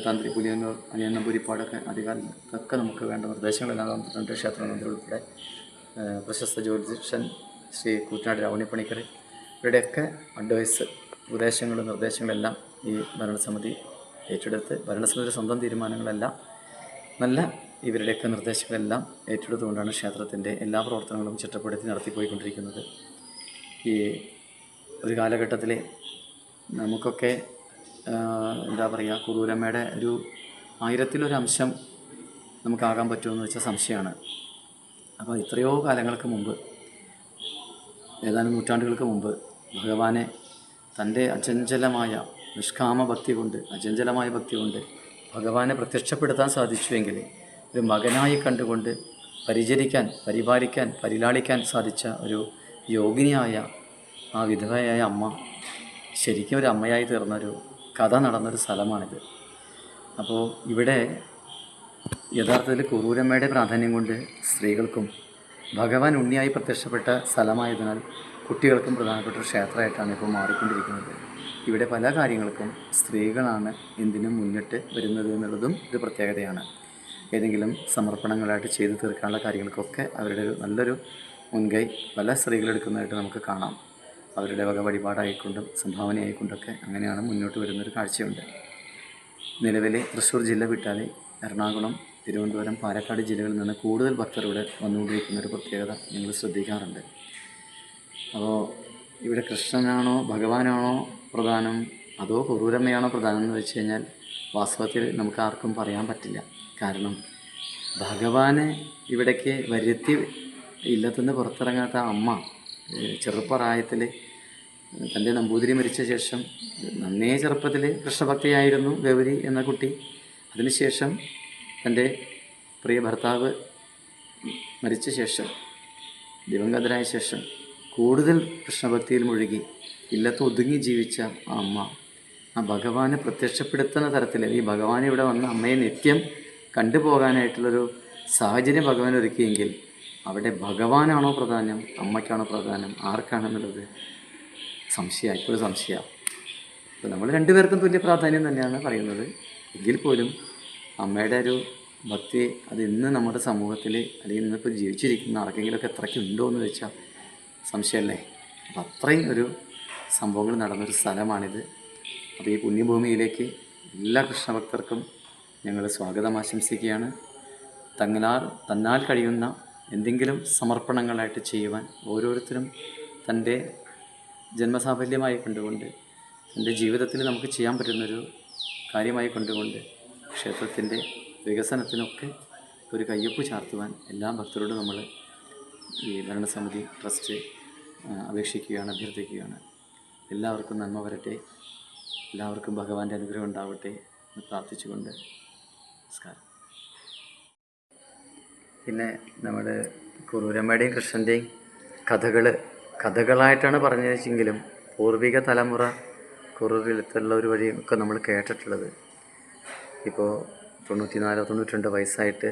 S2: തന്ത്രി പുലിയന്നൂർ അനിയന്നമ്പൂരിപ്പാടൊക്കെ അധികാരത്തൊക്കെ നമുക്ക് വേണ്ട നിർദ്ദേശങ്ങളെല്ലാം തന്നിട്ടുണ്ട്. ക്ഷേത്രമന്ത്രി ഉൾപ്പെടെ പ്രശസ്ത ജ്യോതിഷൻ ശ്രീ കൂറ്റനാട് രാവണിപ്പണിക്കർ, ഇവരുടെയൊക്കെ അഡ്വൈസ്, ഉപദേശങ്ങളും നിർദ്ദേശങ്ങളെല്ലാം ഈ ഭരണസമിതി ഏറ്റെടുത്ത്, ഭരണസമിതിയുടെ സ്വന്തം തീരുമാനങ്ങളല്ല, നല്ല ഇവരുടെയൊക്കെ നിർദ്ദേശങ്ങളെല്ലാം ഏറ്റെടുത്തുകൊണ്ടാണ് ക്ഷേത്രത്തിൻ്റെ എല്ലാ പ്രവർത്തനങ്ങളും ചിട്ടപ്പെടുത്തി നടത്തിപ്പോയിക്കൊണ്ടിരിക്കുന്നത്. ഈ ഒരു കാലഘട്ടത്തിൽ നമുക്കൊക്കെ എന്താ പറയുക, കുറൂരമ്മയുടെ ഒരു 1000-ൽ 1 അംശം നമുക്കാകാൻ പറ്റുമെന്ന് വെച്ചാൽ സംശയമാണ്. അപ്പോൾ എത്രയോ കാലങ്ങൾക്ക് മുമ്പ്, ഏതാനും നൂറ്റാണ്ടുകൾക്ക് മുമ്പ് ഭഗവാനെ തൻ്റെ അചഞ്ചലമായ നിഷ്കാമ ഭക്തി കൊണ്ട് ഭഗവാനെ പ്രത്യക്ഷപ്പെടുത്താൻ സാധിച്ചുവെങ്കിൽ ഒരു മകനായി കണ്ടുകൊണ്ട് പരിചരിക്കാൻ, പരിപാലിക്കാൻ, പരിലാളിക്കാൻ സാധിച്ച ഒരു യോഗിനിയായ ആ വിധവയായ അമ്മ ശരിക്കും ഒരു അമ്മയായി തീർന്നൊരു കഥ നടന്നൊരു സ്ഥലമാണിത്. അപ്പോൾ ഇവിടെ യഥാർത്ഥത്തിൽ കുറൂരമ്മയുടെ പ്രാധാന്യം കൊണ്ട് സ്ത്രീകൾക്കും ഭഗവാൻ ഉണ്ണിയായി പ്രത്യക്ഷപ്പെട്ട സ്ഥലമായതിനാൽ കുട്ടികൾക്കും പ്രധാനപ്പെട്ട ഒരു ക്ഷേത്രമായിട്ടാണ് ഇപ്പോൾ മാറിക്കൊണ്ടിരിക്കുന്നത്. ഇവിടെ പല കാര്യങ്ങൾക്കും സ്ത്രീകളാണ് എന്തിനും മുന്നിട്ട് വരുന്നത് എന്നുള്ളതും ഒരു പ്രത്യേകതയാണ്. ഏതെങ്കിലും സമർപ്പണങ്ങളായിട്ട് ചെയ്തു തീർക്കാനുള്ള കാര്യങ്ങൾക്കൊക്കെ അവരുടെ ഒരു നല്ലൊരു മുൻകൈ പല സ്ത്രീകളെടുക്കുന്നതായിട്ട് നമുക്ക് കാണാം. അവരുടെ വക വഴിപാടായിക്കൊണ്ടും സംഭാവനയായിക്കൊണ്ടൊക്കെ അങ്ങനെയാണ് മുന്നോട്ട് വരുന്നൊരു കാഴ്ചയുണ്ട്. നിലവിൽ തൃശ്ശൂർ ജില്ല വിട്ടാൽ എറണാകുളം, തിരുവനന്തപുരം, പാലക്കാട് ജില്ലകളിൽ നിന്ന് കൂടുതൽ ഭക്തരുടെ വന്നുകൊണ്ടിരിക്കുന്നൊരു പ്രത്യേകത ഞങ്ങൾ ശ്രദ്ധിക്കാറുണ്ട്. അപ്പോൾ ഇവിടെ കൃഷ്ണനാണോ ഭഗവാനാണോ പ്രധാനം, അതോ കുറൂരമ്മയാണോ പ്രധാനം എന്ന് വെച്ച് കഴിഞ്ഞാൽ വാസ്തവത്തിൽ നമുക്ക് ആർക്കും പറയാൻ പറ്റില്ല. കാരണം ഭഗവാനെ ഇവിടേക്ക് വരുത്തി ഇല്ലത്തുനിന്ന് പുറത്തിറങ്ങാത്ത അമ്മ ചെറുപ്രായത്തിൽ തൻ്റെ നമ്പൂതിരി മരിച്ച ശേഷം, നന്നേ ചെറുപ്പത്തിൽ കൃഷ്ണഭക്തിയായിരുന്നു ഗൗരി എന്ന കുട്ടി. അതിനുശേഷം തൻ്റെ പ്രിയ ഭർത്താവ് മരിച്ച ശേഷം, ദിവംഗതരായ ശേഷം കൂടുതൽ കൃഷ്ണഭക്തിയിൽ മുഴുകി ഇല്ലത്ത് ഒതുങ്ങി ജീവിച്ച ആ അമ്മ ആ ഭഗവാനെ പ്രത്യക്ഷപ്പെടുത്തുന്ന തരത്തിൽ, ഈ ഭഗവാൻ ഇവിടെ വന്ന് അമ്മയെ നിത്യം കണ്ടുപോകാനായിട്ടുള്ളൊരു സാഹചര്യം ഭഗവാൻ ഒരുക്കിയെങ്കിൽ അവിടെ ഭഗവാനാണോ പ്രാധാന്യം, അമ്മയ്ക്കാണോ പ്രാധാന്യം, ആർക്കാണെന്നുള്ളത് സംശയമാണ്, ഇപ്പോഴും സംശയമാണ്. അപ്പോൾ നമ്മൾ രണ്ടുപേർക്കും തുല്യ പ്രാധാന്യം തന്നെയാണ് പറയുന്നത്. എങ്കിൽ പോലും അമ്മയുടെ ഒരു ഭക്തി അത് ഇന്ന് നമ്മുടെ സമൂഹത്തിൽ അല്ലെങ്കിൽ ഇന്നിപ്പോൾ ജീവിച്ചിരിക്കുന്ന ആർക്കെങ്കിലുമൊക്കെ എത്രയ്ക്ക് ഉണ്ടോ എന്ന് വെച്ചാൽ സംശയമല്ലേ. അപ്പോൾ അത്രയും ഒരു സംഭവങ്ങൾ നടന്നൊരു സ്ഥലമാണിത്. അപ്പോൾ ഈ പുണ്യഭൂമിയിലേക്ക് എല്ലാ കൃഷ്ണഭക്തർക്കും ഞങ്ങൾ സ്വാഗതം ആശംസിക്കുകയാണ്. തന്നാൽ കഴിയുന്ന എന്തെങ്കിലും സമർപ്പണങ്ങളായിട്ട് ചെയ്യുവാൻ ഓരോരുത്തരും തൻ്റെ ജന്മസാഫല്യമായി കണ്ടുകൊണ്ട്, തൻ്റെ ജീവിതത്തിൽ നമുക്ക് ചെയ്യാൻ പറ്റുന്നൊരു കാര്യമായി കൊണ്ടുകൊണ്ട് ക്ഷേത്രത്തിൻ്റെ വികസനത്തിനൊക്കെ ഒരു കയ്യൊപ്പ് ചാർത്തുവാൻ എല്ലാ ഭക്തരോടും നമ്മൾ ഈ ഭരണസമിതി ട്രസ്റ്റ് അപേക്ഷിക്കുകയാണ്, അഭ്യർത്ഥിക്കുകയാണ്. എല്ലാവർക്കും നന്മ വരട്ടെ, എല്ലാവർക്കും ഭഗവാന്റെ അനുഗ്രഹം ഉണ്ടാവട്ടെ എന്ന് പ്രാർത്ഥിച്ചുകൊണ്ട് നമസ്കാരം. പിന്നെ നമ്മുടെ കുറൂരമ്മയുടെയും കൃഷ്ണൻ്റെയും കഥകളായിട്ടാണ് പറഞ്ഞു വെച്ചെങ്കിലും പൂർവിക തലമുറ കുറൂരിലെത്തുള്ള ഒരു വഴിയൊക്കെ നമ്മൾ കേട്ടിട്ടുള്ളത്. ഇപ്പോൾ 94-92 വയസ്സായിട്ട്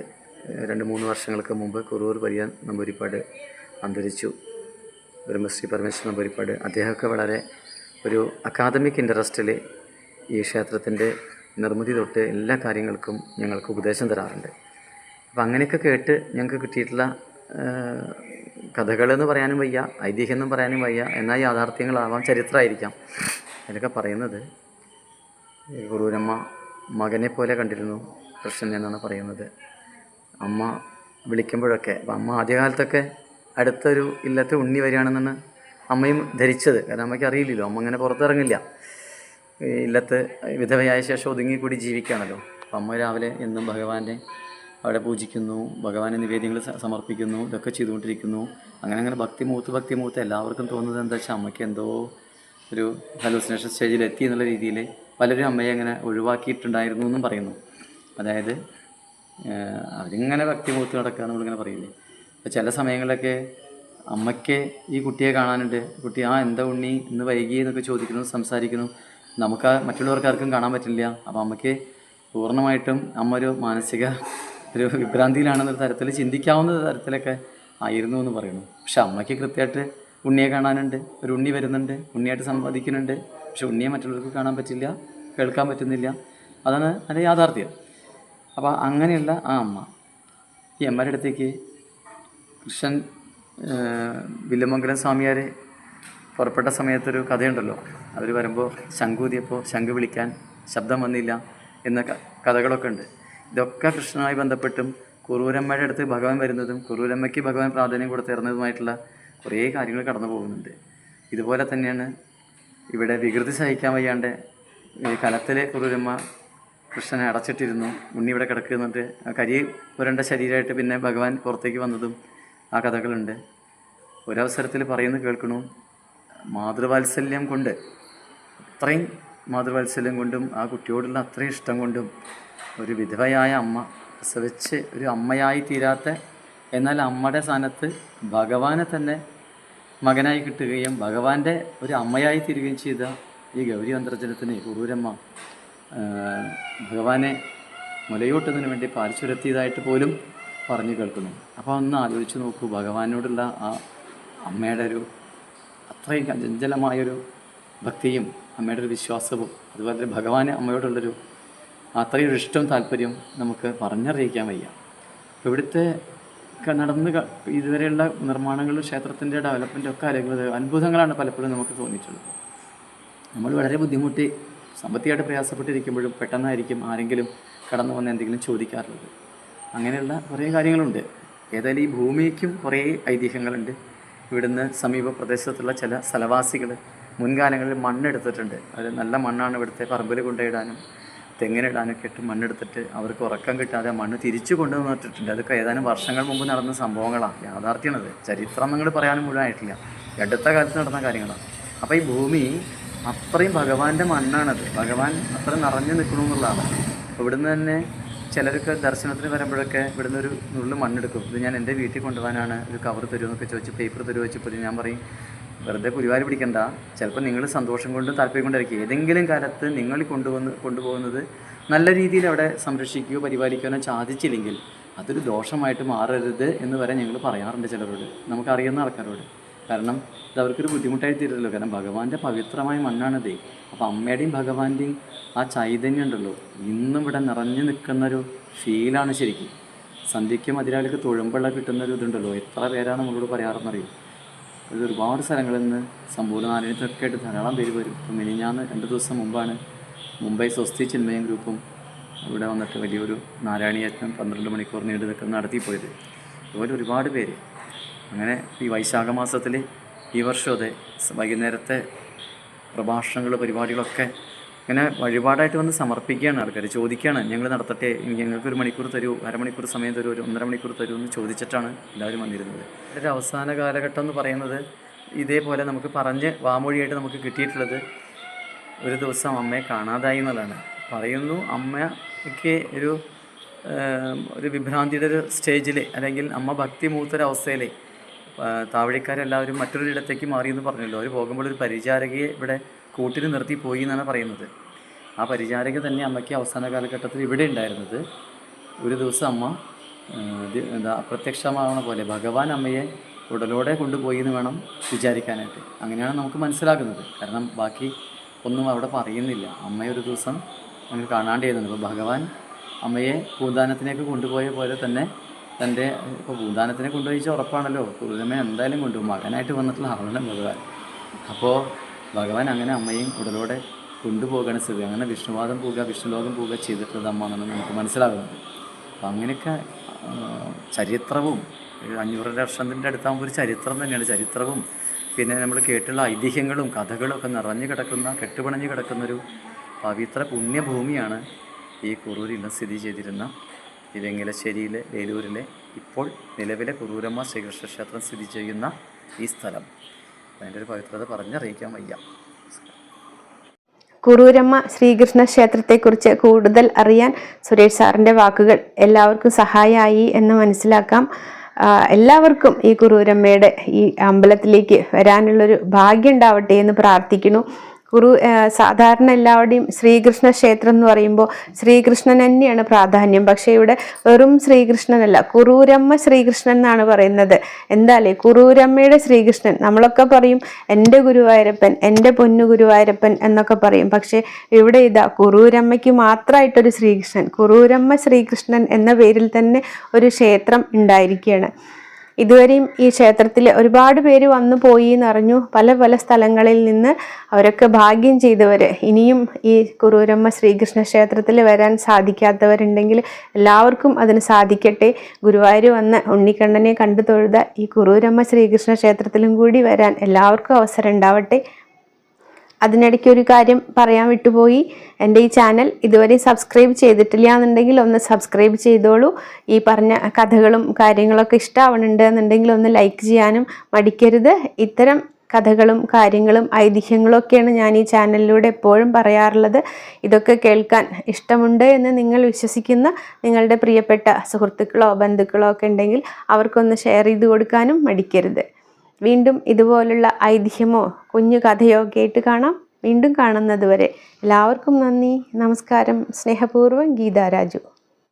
S2: 2-3 വർഷങ്ങൾക്ക് മുമ്പ് കുറൂർ വലിയ നമ്പൂരിപ്പാട് അന്തരിച്ചു. ബ്രഹ്മശ്രീ പരമേശ്വരൻ നമ്പൂരിപ്പാട്. അദ്ദേഹമൊക്കെ വളരെ ഒരു അക്കാദമിക് ഇൻട്രസ്റ്റിൽ ഈ ക്ഷേത്രത്തിൻ്റെ നിർമ്മിതി തൊട്ട് എല്ലാ കാര്യങ്ങൾക്കും ഞങ്ങൾക്ക് ഉപദേശം തരാറുണ്ട്. അപ്പം അങ്ങനെയൊക്കെ കേട്ട് ഞങ്ങൾക്ക് കിട്ടിയിട്ടുള്ള കഥകളെന്ന് പറയാനും വയ്യ, ഐതിഹ്യം പറയാനും വയ്യ, എന്നാൽ യാഥാർത്ഥ്യങ്ങളാവാം, ചരിത്രമായിരിക്കാം. അതിലൊക്കെ പറയുന്നത് കുറൂരമ്മ മകനെ പോലെ കണ്ടിരുന്നു കൃഷ്ണൻ എന്നാണ് പറയുന്നത്. അമ്മ വിളിക്കുമ്പോഴൊക്കെ, അപ്പം അമ്മ ആദ്യകാലത്തൊക്കെ അടുത്തൊരു ഇല്ലത്തെ ഉണ്ണി വരികയാണെന്നാണ് അമ്മയും ധരിച്ചത്. കാരണം അമ്മയ്ക്ക് അറിയില്ലല്ലോ, അമ്മ അങ്ങനെ പുറത്തിറങ്ങില്ല. ഇല്ലത്ത് വിധവയായ ശേഷം ഒതുങ്ങിക്കൂടി ജീവിക്കുകയാണല്ലോ. അപ്പം അമ്മ രാവിലെ എന്നും ഭഗവാനെ അവിടെ പൂജിക്കുന്നു, ഭഗവാനെ നിവേദ്യങ്ങൾ സമർപ്പിക്കുന്നു, ഇതൊക്കെ ചെയ്തുകൊണ്ടിരിക്കുന്നു. അങ്ങനെ ഭക്തി മൂത്ത് എല്ലാവർക്കും തോന്നുന്നത് എന്താ വെച്ചാൽ അമ്മയ്ക്ക് എന്തോ ഒരു ഹലൂസിനേഷൻ സ്റ്റേജിൽ എത്തി എന്നുള്ള രീതിയിൽ പലരും അമ്മയെ അങ്ങനെ ഒഴിവാക്കിയിട്ടുണ്ടായിരുന്നു എന്നും പറയുന്നു. അതായത് അവരിങ്ങനെ ഭക്തി മൂത്ത് നടക്കുക നമ്മളിങ്ങനെ പറയില്ലേ. അപ്പോൾ ചില സമയങ്ങളിലൊക്കെ അമ്മയ്ക്ക് ഈ കുട്ടിയെ കാണാനുണ്ട്, കുട്ടി എന്താ ഉണ്ണി ഇന്ന് വൈകി എന്നൊക്കെ ചോദിക്കുന്നു, സംസാരിക്കുന്നു. നമുക്ക് മറ്റുള്ളവർക്കാർക്കും കാണാൻ പറ്റില്ല. അപ്പോൾ അമ്മയ്ക്ക് പൂർണ്ണമായിട്ടും അമ്മ ഒരു മാനസിക ഒരു വിഭ്രാന്തിയിലാണെന്നൊരു തരത്തിൽ ചിന്തിക്കാവുന്ന തരത്തിലൊക്കെ ആയിരുന്നു എന്ന് പറയുന്നു. പക്ഷെ അമ്മയ്ക്ക് കൃത്യമായിട്ട് ഉണ്ണിയെ കാണാനുണ്ട്, ഒരു ഉണ്ണി വരുന്നുണ്ട്, ഉണ്ണിയായിട്ട് സംവാദിക്കുന്നുണ്ട്. പക്ഷെ ഉണ്ണിയെ മറ്റുള്ളവർക്ക് കാണാൻ പറ്റില്ല, കേൾക്കാൻ പറ്റുന്നില്ല. അതാണ് അതിൻ്റെ യാഥാർത്ഥ്യം. അപ്പോൾ അങ്ങനെയുള്ള ആ അമ്മ ഈ അമ്മയുടെ അടുത്തേക്ക് കൃഷ്ണൻ വില്ലുമംഗലം സ്വാമിയാർ പുറപ്പെട്ട സമയത്തൊരു കഥയുണ്ടല്ലോ. അവർ വരുമ്പോൾ ശംഖൂതിയപ്പോൾ ശംഖ് വിളിക്കാൻ ശബ്ദം വന്നില്ല എന്ന കഥകളൊക്കെ ഉണ്ട്. ഇതൊക്കെ കൃഷ്ണനുമായി ബന്ധപ്പെട്ടും കുറൂരമ്മയുടെ അടുത്ത് ഭഗവാൻ വരുന്നതും കുറൂരമ്മയ്ക്ക് ഭഗവാൻ പ്രാധാന്യം കൊടുത്തിരുന്നതുമായിട്ടുള്ള കുറേ കാര്യങ്ങൾ കടന്നു പോകുന്നുണ്ട്. ഇതുപോലെ തന്നെയാണ് ഇവിടെ വികൃതി സഹിക്കാൻ വയ്യാണ്ട് കലത്തിലെ കുറൂരമ്മ കൃഷ്ണനെ അടച്ചിട്ടിരുന്നു. ഉണ്ണി ഇവിടെ കിടക്കുന്നുണ്ട്. കരി പുരണ്ട ശരീരമായിട്ട് പിന്നെ ഭഗവാൻ പുറത്തേക്ക് വന്നതും ആ കഥകളുണ്ട്. ഒരവസരത്തിൽ പറയുന്നത് കേൾക്കണു, മാതൃവാത്സല്യം കൊണ്ട്, അത്രയും മാതൃവാത്സല്യം കൊണ്ടും ആ കുട്ടിയോടുള്ള അത്രയും ഇഷ്ടം കൊണ്ടും ഒരു വിധവയായ അമ്മ പ്രസവിച്ച് ഒരു അമ്മയായി തീരാത്ത, എന്നാൽ അമ്മയുടെ സ്ഥാനത്ത് ഭഗവാനെ തന്നെ മകനായി കിട്ടുകയും ഭഗവാന്റെ ഒരു അമ്മയായി തീരുകയും ചെയ്ത ഈ ഗൗരി അന്തർജനത്തിന് കുറൂരമ്മ ഭഗവാനെ മുലയൂട്ടുന്നതിന് വേണ്ടി പാലിച്ചുരത്തിയതായിട്ട് പോലും പറഞ്ഞു കേൾക്കുന്നു. അപ്പോൾ ഒന്ന് ആലോചിച്ച് നോക്കൂ, ഭഗവാനോടുള്ള ആ അമ്മയുടെ ഒരു അത്രയും ചഞ്ചലമായൊരു ഭക്തിയും അമ്മയുടെ ഒരു വിശ്വാസവും അതുപോലെ ഭഗവാന് അമ്മയോടുള്ളൊരു അത്രയും ഒരു ഇഷ്ടവും താല്പര്യം നമുക്ക് പറഞ്ഞറിയിക്കാൻ വയ്യ. ഇവിടുത്തെ നടന്ന് ഇതുവരെയുള്ള നിർമ്മാണങ്ങളും ക്ഷേത്രത്തിൻ്റെ ഡെവലപ്മെൻറ്റും ഒക്കെ അല്ലെങ്കിൽ അത്ഭുതങ്ങളാണ് പലപ്പോഴും നമുക്ക് തോന്നിയിട്ടുള്ളത്. നമ്മൾ വളരെ ബുദ്ധിമുട്ടി സാമ്പത്തികമായിട്ട് പ്രയാസപ്പെട്ടിരിക്കുമ്പോഴും പെട്ടെന്നായിരിക്കും ആരെങ്കിലും കടന്നു വന്ന് എന്തെങ്കിലും ചോദിക്കാറുള്ളത്. അങ്ങനെയുള്ള കുറേ കാര്യങ്ങളുണ്ട്. ഏതായാലും ഈ ഭൂമിക്കും കുറേ ഐതിഹ്യങ്ങളുണ്ട്. ഇവിടുന്ന് സമീപ പ്രദേശത്തുള്ള ചില സ്ഥലവാസികൾ മുൻകാലങ്ങളിൽ മണ്ണെടുത്തിട്ടുണ്ട്. അത് നല്ല മണ്ണാണ് ഇവിടുത്തെ പറമ്പിൽ കൊണ്ടുപോയിടാനും തെങ്ങിനിടാനൊക്കെ ഇട്ട് മണ്ണെടുത്തിട്ട് അവർക്ക് ഉറക്കം കിട്ടാതെ മണ്ണ് തിരിച്ചു കൊണ്ടുവന്നിട്ടുണ്ട്. അതൊക്കെ ഏതാനും വർഷങ്ങൾ മുമ്പ് നടന്ന സംഭവങ്ങളാണ്, യാഥാർത്ഥ്യമാണത്. ചരിത്രം നിങ്ങൾ പറയാനും മുഴുവനായിട്ടില്ല, അടുത്ത കാലത്ത് നടന്ന കാര്യങ്ങളാണ്. അപ്പോൾ ഈ ഭൂമി അത്രയും ഭഗവാന്റെ മണ്ണാണത്, ഭഗവാൻ അത്രയും നിറഞ്ഞു നിൽക്കണമെന്നുള്ളതാണ്. ഇവിടുന്ന് തന്നെ ചിലരൊക്കെ ദർശനത്തിന് വരുമ്പോഴൊക്കെ ഇവിടുന്ന് ഒരു നുള്ളിൽ മണ്ണെടുക്കും. ഇത് ഞാൻ എൻ്റെ വീട്ടിൽ കൊണ്ടുപോകാനാണ്, ഒരു കവർ തരുമെന്നൊക്കെ ചോദിച്ച് പേപ്പർ തരുമോ വെച്ചപ്പോൾ ഞാൻ പറയും, വെറുതെ കുരുവാരി പിടിക്കണ്ട. ചിലപ്പോൾ നിങ്ങൾ സന്തോഷം കൊണ്ടും താല്പര്യം കൊണ്ടായിരിക്കും ഏതെങ്കിലും കാലത്ത് നിങ്ങൾ കൊണ്ടുപോകുന്നത് നല്ല രീതിയിൽ അവിടെ സംരക്ഷിക്കുകയോ പരിപാലിക്കാനോ സാധിച്ചില്ലെങ്കിൽ അതൊരു ദോഷമായിട്ട് മാറരുത് എന്ന് വരെ ഞങ്ങൾ പറയാറുണ്ട് ചിലരോട്, നമുക്കറിയുന്ന ആൾക്കാരോട്. കാരണം ഇത് അവർക്കൊരു ബുദ്ധിമുട്ടായി തീരുമല്ലോ. കാരണം ഭഗവാന്റെ പവിത്രമായ മണ്ണാണതേ. അപ്പോൾ അമ്മയുടെയും ഭഗവാന്റെയും ആ ചൈതന്യം ഉണ്ടല്ലോ ഇന്നും ഇവിടെ നിറഞ്ഞു നിൽക്കുന്നൊരു ഫീലാണ് ശരിക്കും. സന്ധ്യയ്ക്കും അതിരാളിക്ക് തൊഴുമ്പുള്ള കിട്ടുന്നൊരു ഇതുണ്ടല്ലോ. എത്ര പേരാണ് നമ്മളോട് പറയാറെന്നറിയും. ഇത് ഒരുപാട് സ്ഥലങ്ങളിൽ നിന്ന് സമ്പൂർണ്ണനാരായണത്തൊക്കെ ആയിട്ട് ധാരാളം പേര് വരും. ഇപ്പം മിനിഞ്ഞാന്ന് 2 ദിവസം മുമ്പാണ് മുംബൈ സ്വസ്തി ചിന്മയം ഗ്രൂപ്പും ഇവിടെ വന്നിട്ട് വലിയൊരു നാരായണീയജ്ഞം 12 മണിക്കൂർ നീണ്ടു നിൽക്കുന്ന നടത്തിപ്പോയത്. അതുപോലെ ഒരുപാട് പേര്. അങ്ങനെ ഈ വൈശാഖ മാസത്തിൽ ഈ വർഷം അതെ വൈകുന്നേരത്തെ പ്രഭാഷണങ്ങൾ പരിപാടികളൊക്കെ ഇങ്ങനെ വഴിപാടായിട്ട് വന്ന് സമർപ്പിക്കുകയാണ്. ആൾക്കാർ ചോദിക്കുകയാണ്, ഞങ്ങൾ നടത്തട്ടെ, ഞങ്ങൾക്കൊരു മണിക്കൂർ തരൂ, അരമണിക്കൂർ സമയം തരൂ, ഒരു 1.5 മണിക്കൂർ തരൂ എന്ന് ചോദിച്ചിട്ടാണ് എല്ലാവരും വന്നിരുന്നത്. ഒരു അവസാന കാലഘട്ടം എന്ന് പറയുന്നത് ഇതേപോലെ നമുക്ക് പറഞ്ഞ് വാമൊഴിയായിട്ട് നമുക്ക് കിട്ടിയിട്ടുള്ളത് ഒരു ദിവസം അമ്മയെ കാണാതായി എന്നുള്ളതാണ്. പറയുന്നു അമ്മയ്ക്ക് ഒരു വിഭ്രാന്തിയുടെ ഒരു സ്റ്റേജിൽ, അല്ലെങ്കിൽ അമ്മ ഭക്തി മൂത്തൊരവസ്ഥയിൽ താവഴിക്കാരെല്ലാവരും മറ്റൊരിടത്തേക്ക് മാറിയെന്ന് പറഞ്ഞല്ലോ. അവർ പോകുമ്പോൾ ഒരു പരിചാരകയെ ഇവിടെ കൂട്ടിൽ നിർത്തി പോയി എന്നാണ് പറയുന്നത്. ആ പരിചാരക തന്നെ അമ്മയ്ക്ക് അവസാന കാലഘട്ടത്തിൽ ഇവിടെ ഉണ്ടായിരുന്നത്. ഒരു ദിവസം അമ്മ അപ്രത്യക്ഷമാവണ പോലെ ഭഗവാൻ അമ്മയെ ഉടലോടെ കൊണ്ടുപോയി എന്ന് വേണം വിചാരിക്കാനായിട്ട്. അങ്ങനെയാണ് നമുക്ക് മനസ്സിലാക്കുന്നത്. കാരണം ബാക്കി ഒന്നും അവിടെ പറയുന്നില്ല. അമ്മയെ ഒരു ദിവസം നമുക്ക് കാണാണ്ടിരുന്നത്. അപ്പോൾ ഭഗവാൻ അമ്മയെ പൂന്താനത്തിലേക്ക് കൊണ്ടുപോയ പോലെ തന്നെ ഇപ്പോൾ പൂന്താനത്തിനെ കൊണ്ടുപോയിച്ച ഉറപ്പാണല്ലോ, കുറൂരമ്മയെ എന്തായാലും കൊണ്ടുപോകും. മകനായിട്ട് വന്നിട്ടുള്ള ആളാണ് ഭഗവാൻ. അപ്പോൾ ഭഗവാൻ അങ്ങനെ അമ്മയും ഉടലോടെ കൊണ്ടുപോകുകയാണ് സ്ഥിതി. അങ്ങനെ വിഷ്ണുവാദം പോവുക, വിഷ്ണുലോകം പോവുക ചെയ്തിട്ടുള്ളത് അമ്മ എന്നാണ് നമുക്ക് മനസ്സിലാകുന്നത്. അപ്പം അങ്ങനെയൊക്കെ ചരിത്രവും 500 വർഷത്തിൻ്റെ അടുത്താകുമ്പോൾ ഒരു ചരിത്രം തന്നെയാണ്. ചരിത്രവും പിന്നെ നമ്മൾ കേട്ടുള്ള ഐതിഹ്യങ്ങളും കഥകളും ഒക്കെ നിറഞ്ഞു കിടക്കുന്ന കെട്ടുപണഞ്ഞു കിടക്കുന്നൊരു പവിത്ര പുണ്യഭൂമിയാണ് ഈ കുറൂർ ഇന്ന് സ്ഥിതി ചെയ്തിരുന്ന ഈ വെങ്ങലശ്ശേരിയിലെ വേലൂരിലെ ഇപ്പോൾ നിലവിലെ കുറൂരമ്മ ശ്രീകൃഷ്ണ ക്ഷേത്രം സ്ഥിതി ചെയ്യുന്ന ഈ സ്ഥലം. അതിൻ്റെ ഒരു പവിത്രത പറഞ്ഞറിയിക്കാൻ വയ്യ.
S1: കുറൂരമ്മ ശ്രീകൃഷ്ണ ക്ഷേത്രത്തെക്കുറിച്ച് കൂടുതൽ അറിയാൻ സുരേഷ് സാറിൻ്റെ വാക്കുകൾ എല്ലാവർക്കും സഹായമായി എന്ന് മനസ്സിലാക്കാം. എല്ലാവർക്കും ഈ കുറൂരമ്മയുടെ ഈ അമ്പലത്തിലേക്ക് വരാനുള്ളൊരു ഭാഗ്യം ഉണ്ടാവട്ടെ എന്ന് പ്രാർത്ഥിക്കുന്നു. സാധാരണ എല്ലാവരുടെയും ശ്രീകൃഷ്ണ ക്ഷേത്രം എന്ന് പറയുമ്പോൾ ശ്രീകൃഷ്ണൻ തന്നെയാണ് പ്രാധാന്യം. പക്ഷേ ഇവിടെ വെറും ശ്രീകൃഷ്ണനല്ല, കുറൂരമ്മ ശ്രീകൃഷ്ണൻ എന്നാണ് പറയുന്നത്. എന്താല്ലേ കുറൂരമ്മയുടെ ശ്രീകൃഷ്ണൻ. നമ്മളൊക്കെ പറയും എൻ്റെ ഗുരുവായൂരപ്പൻ, എൻ്റെ പൊന്നു ഗുരുവായൂരപ്പൻ എന്നൊക്കെ പറയും. പക്ഷേ ഇവിടെ ഇതാ കുറൂരമ്മയ്ക്ക് മാത്രമായിട്ടൊരു ശ്രീകൃഷ്ണൻ, കുറൂരമ്മ ശ്രീകൃഷ്ണൻ എന്ന പേരിൽ തന്നെ ഒരു ക്ഷേത്രം ഉണ്ടായിരിക്കുകയാണ്. ഇതുവരെയും ഈ ക്ഷേത്രത്തിൽ ഒരുപാട് പേര് വന്നു പോയി എന്നറിഞ്ഞു. പല പല സ്ഥലങ്ങളിൽ നിന്ന് അവരൊക്കെ ഭാഗ്യം ചെയ്തവർ. ഇനിയും ഈ കുറൂരമ്മ ശ്രീകൃഷ്ണ ക്ഷേത്രത്തിൽ വരാൻ സാധിക്കാത്തവരുണ്ടെങ്കിൽ എല്ലാവർക്കും അതിന് സാധിക്കട്ടെ. ഗുരുവായൂർ വന്ന് ഉണ്ണിക്കണ്ണനെ കണ്ടു തൊഴുത ഈ കുറൂരമ്മ ശ്രീകൃഷ്ണ ക്ഷേത്രത്തിലും കൂടി വരാൻ എല്ലാവർക്കും അവസരം ഉണ്ടാവട്ടെ. അതിനിടയ്ക്ക് ഒരു കാര്യം പറയാൻ വിട്ടുപോയി. എൻ്റെ ഈ ചാനൽ ഇതുവരെ സബ്സ്ക്രൈബ് ചെയ്തിട്ടില്ല എന്നുണ്ടെങ്കിൽ ഒന്ന് സബ്സ്ക്രൈബ് ചെയ്തോളൂ. ഈ പറഞ്ഞ കഥകളും കാര്യങ്ങളൊക്കെ ഇഷ്ടമാവുന്നുണ്ട് എന്നുണ്ടെങ്കിൽ ഒന്ന് ലൈക്ക് ചെയ്യാനും മടിക്കരുത്. ഇത്തരം കഥകളും കാര്യങ്ങളും ഐതിഹ്യങ്ങളും ഒക്കെയാണ് ഞാൻ ഈ ചാനലിലൂടെ എപ്പോഴും പറയാറുള്ളത്. ഇതൊക്കെ കേൾക്കാൻ ഇഷ്ടമുണ്ട് എന്ന് നിങ്ങൾ വിശ്വസിക്കുന്ന നിങ്ങളുടെ പ്രിയപ്പെട്ട സുഹൃത്തുക്കളോ ബന്ധുക്കളോ ഒക്കെ ഉണ്ടെങ്കിൽ അവർക്കൊന്ന് ഷെയർ ചെയ്ത് കൊടുക്കാനും മടിക്കരുത്. വീണ്ടും ഇതുപോലുള്ള ഐതിഹ്യമോ കുഞ്ഞു കഥയോ കേട്ട് കാണാം. വീണ്ടും കാണുന്നത് വരെ എല്ലാവർക്കും നന്ദി, നമസ്കാരം. സ്നേഹപൂർവ്വം ഗീതാ രാജു.